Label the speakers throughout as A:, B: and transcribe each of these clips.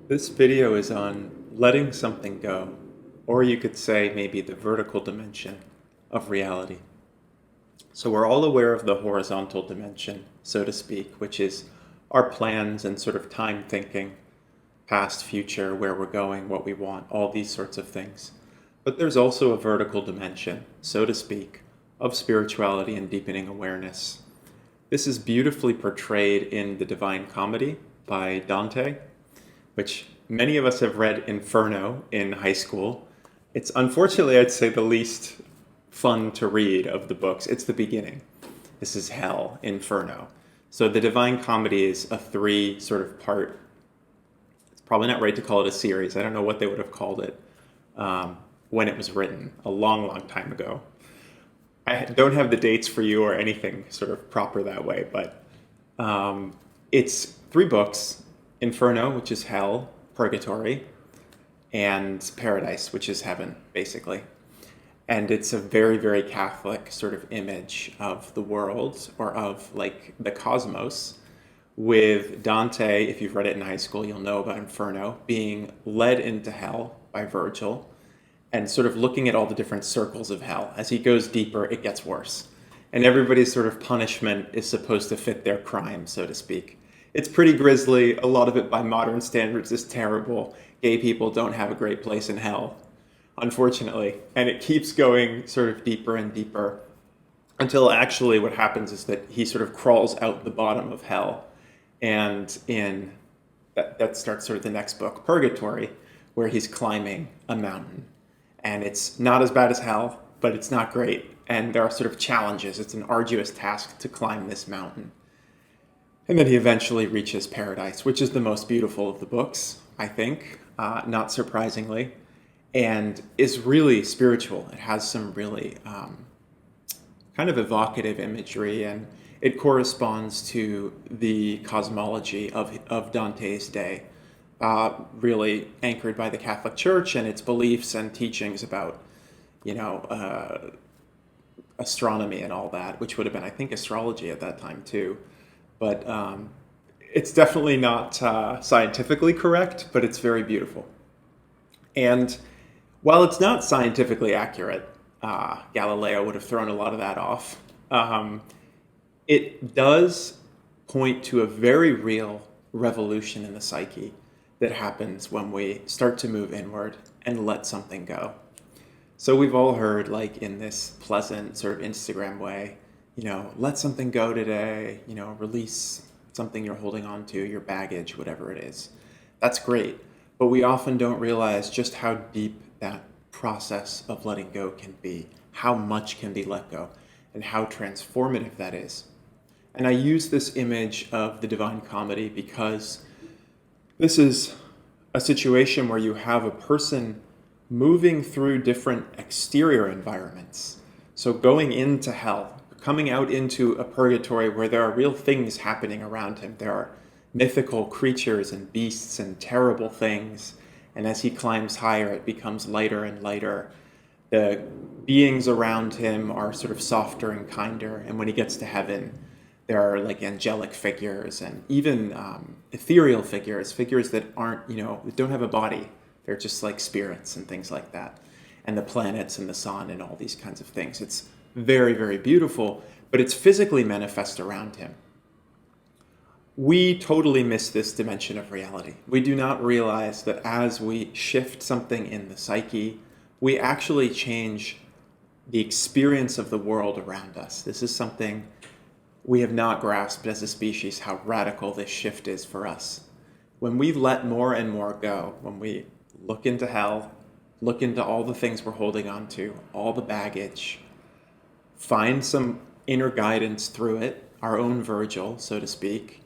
A: This video is on letting something go, or you could say maybe the vertical dimension of reality. So we're all aware of the horizontal dimension, so to speak, which is our plans and sort of time thinking, past, future, where we're going, what we want, all these sorts of things. But there's also a vertical dimension, so to speak, of spirituality and deepening awareness. This is beautifully portrayed in the Divine Comedy by Dante, which many of us have read Inferno in high school. It's unfortunately, I'd say, the least fun to read of the books. It's the beginning. This is hell, Inferno. So the Divine Comedy is a three sort of part. It's probably not right to call it a series. I don't know what they would have called it when it was written a long, long time ago. I don't have the dates for you or anything sort of proper that way, but it's three books: Inferno, which is hell, purgatory, and paradise, which is heaven, basically. And it's a very, very Catholic sort of image of the world, or of like the cosmos, with Dante, if you've read it in high school, you'll know about Inferno, being led into hell by Virgil, and sort of looking at all the different circles of hell. As he goes deeper, it gets worse. And everybody's sort of punishment is supposed to fit their crime, so to speak. It's pretty grisly. A lot of it by modern standards is terrible. Gay people don't have a great place in hell, unfortunately. And it keeps going sort of deeper and deeper until actually what happens is that he sort of crawls out the bottom of hell. And in that starts sort of the next book, Purgatory, where he's climbing a mountain. And it's not as bad as hell, but it's not great. And there are sort of challenges. It's an arduous task to climb this mountain. And then he eventually reaches paradise, which is the most beautiful of the books, I think, not surprisingly, and is really spiritual. It has some really kind of evocative imagery, and it corresponds to the cosmology of Dante's day, really anchored by the Catholic Church and its beliefs and teachings about, astronomy and all that, which would have been, I think, astrology at that time too. But it's definitely not scientifically correct, but it's very beautiful. And while it's not scientifically accurate, Galileo would have thrown a lot of that off. It does point to a very real revolution in the psyche that happens when we start to move inward and let something go. So we've all heard, like in this pleasant sort of Instagram way, let something go today, release something you're holding on to, your baggage, whatever it is. That's great. But we often don't realize just how deep that process of letting go can be, how much can be let go, and how transformative that is. And I use this image of the Divine Comedy because this is a situation where you have a person moving through different exterior environments. So going into hell, coming out into a purgatory where there are real things happening around him. There are mythical creatures and beasts and terrible things. And as he climbs higher, it becomes lighter and lighter. The beings around him are sort of softer and kinder. And when he gets to heaven, there are like angelic figures and even ethereal figures that aren't, that don't have a body. They're just like spirits and things like that. And the planets and the sun and all these kinds of things. It's very, very beautiful, but it's physically manifest around him. We totally miss this dimension of reality. We do not realize that as we shift something in the psyche, we actually change the experience of the world around us. This is something we have not grasped as a species, how radical this shift is for us. When we let more and more go, when we look into hell, look into all the things we're holding on to, all the baggage, find some inner guidance through it, our own Virgil, so to speak,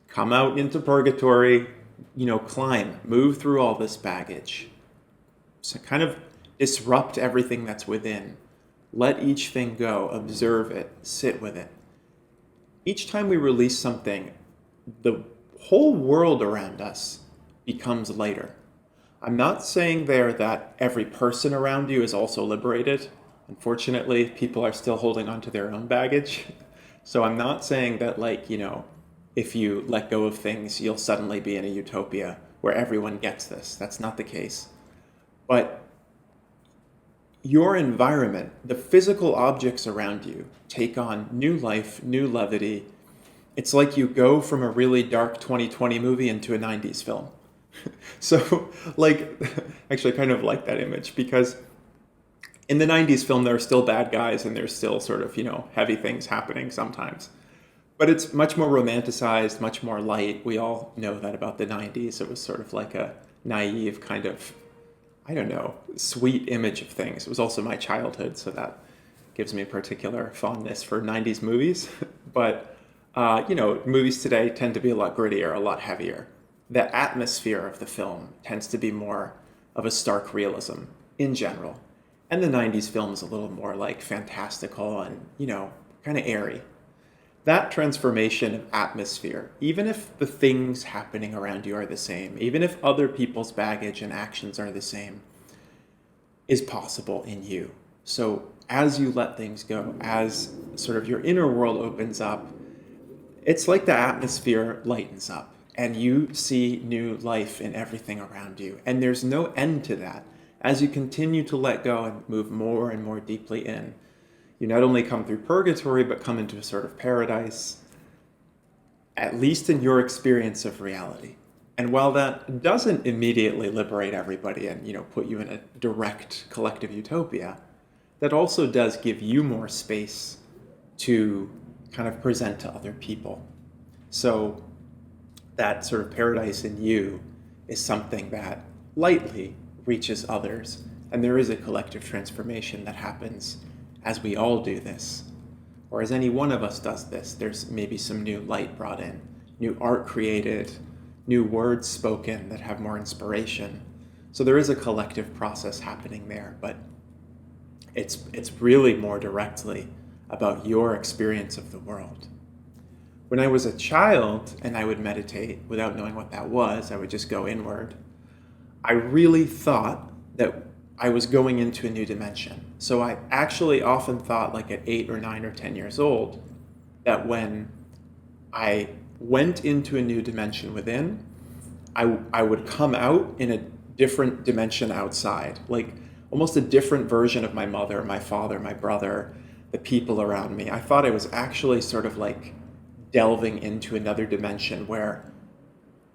A: come out into purgatory, climb, move through all this baggage. So kind of disrupt everything that's within. Let each thing go, observe it, sit with it. Each time we release something, the whole world around us becomes lighter. I'm not saying there that every person around you is also liberated. Unfortunately, people are still holding on to their own baggage. So I'm not saying that, if you let go of things, you'll suddenly be in a utopia where everyone gets this. That's not the case. But your environment, the physical objects around you, take on new life, new levity. It's like you go from a really dark 2020 movie into a 90s film. So, like, actually, I kind of like that image because in the 90s film, there are still bad guys and there's still sort of, heavy things happening sometimes. But it's much more romanticized, much more light. We all know that about the 90s. It was sort of like a naive kind of, I don't know, sweet image of things. It was also my childhood, so that gives me a particular fondness for 90s movies. But, movies today tend to be a lot grittier, a lot heavier. The atmosphere of the film tends to be more of a stark realism in general. And the 90s film is a little more like fantastical and, kind of airy. That transformation of atmosphere, even if the things happening around you are the same, even if other people's baggage and actions are the same, is possible in you. So as you let things go, as sort of your inner world opens up, it's like the atmosphere lightens up and you see new life in everything around you. And there's no end to that. As you continue to let go and move more and more deeply in, you not only come through purgatory, but come into a sort of paradise, at least in your experience of reality. And while that doesn't immediately liberate everybody and, put you in a direct collective utopia, that also does give you more space to kind of present to other people. So that sort of paradise in you is something that lightly reaches others. And there is a collective transformation that happens as we all do this, or as any one of us does this. There's maybe some new light brought in, new art created, new words spoken that have more inspiration. So there is a collective process happening there, but it's really more directly about your experience of the world. When I was a child and I would meditate without knowing what that was, I would just go inward. I really thought that I was going into a new dimension. So I actually often thought, like at 8 or 9 or 10 years old, that when I went into a new dimension within, I would come out in a different dimension outside, like almost a different version of my mother, my father, my brother, the people around me. I thought I was actually sort of like delving into another dimension where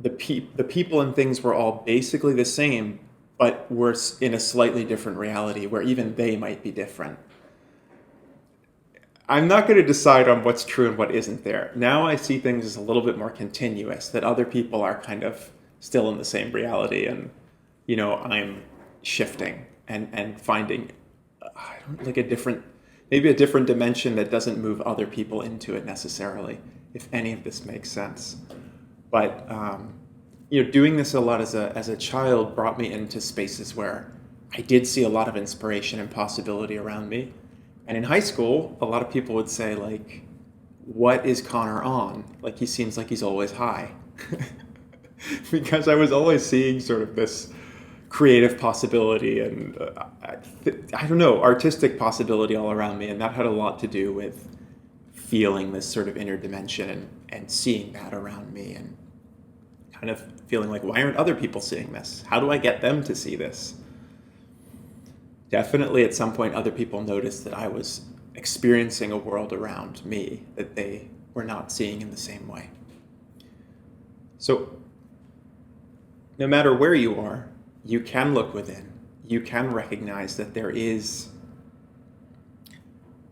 A: the people and things were all basically the same, but we're in a slightly different reality where even they might be different. I'm not going to decide on what's true and what isn't there. Now I see things as a little bit more continuous, that other people are kind of still in the same reality and, I'm shifting and finding like maybe a different dimension that doesn't move other people into it necessarily, if any of this makes sense. But, doing this a lot as a child brought me into spaces where I did see a lot of inspiration and possibility around me. And in high school, a lot of people would say, like, what is Conor on? Like, he seems like he's always high. Because I was always seeing sort of this creative possibility and, I don't know, artistic possibility all around me. And that had a lot to do with feeling this sort of inner dimension and seeing that around me and kind of feeling like, why aren't other people seeing this? How do I get them to see this? Definitely at some point, other people noticed that I was experiencing a world around me that they were not seeing in the same way. So no matter where you are, you can look within. You can recognize that there is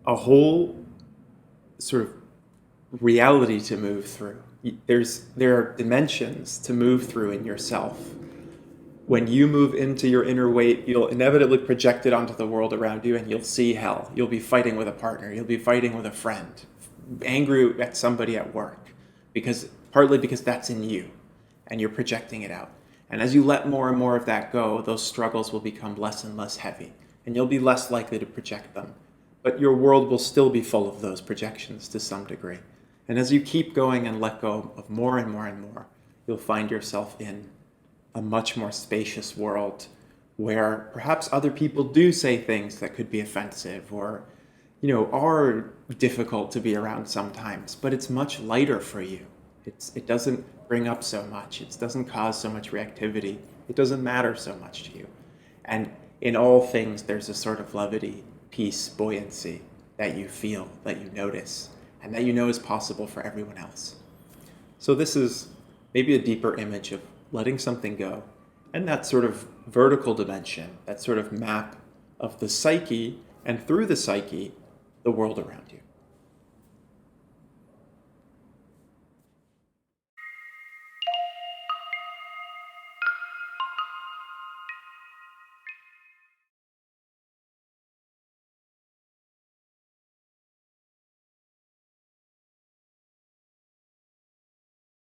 A: a whole sort of reality to move through. There are dimensions to move through in yourself. When you move into your inner weight, you'll inevitably project it onto the world around you and you'll see hell. You'll be fighting with a partner. You'll be fighting with a friend. Angry at somebody at work. Partly because that's in you and you're projecting it out. And as you let more and more of that go, those struggles will become less and less heavy and you'll be less likely to project them. But your world will still be full of those projections to some degree. And as you keep going and let go of more and more and more, you'll find yourself in a much more spacious world where perhaps other people do say things that could be offensive or, are difficult to be around sometimes, but it's much lighter for you. It doesn't bring up so much. It doesn't cause so much reactivity. It doesn't matter so much to you. And in all things, there's a sort of levity, peace, buoyancy that you feel, that you notice, and that you know is possible for everyone else. So this is maybe a deeper image of letting something go, and that sort of vertical dimension, that sort of map of the psyche, and through the psyche, the world around you.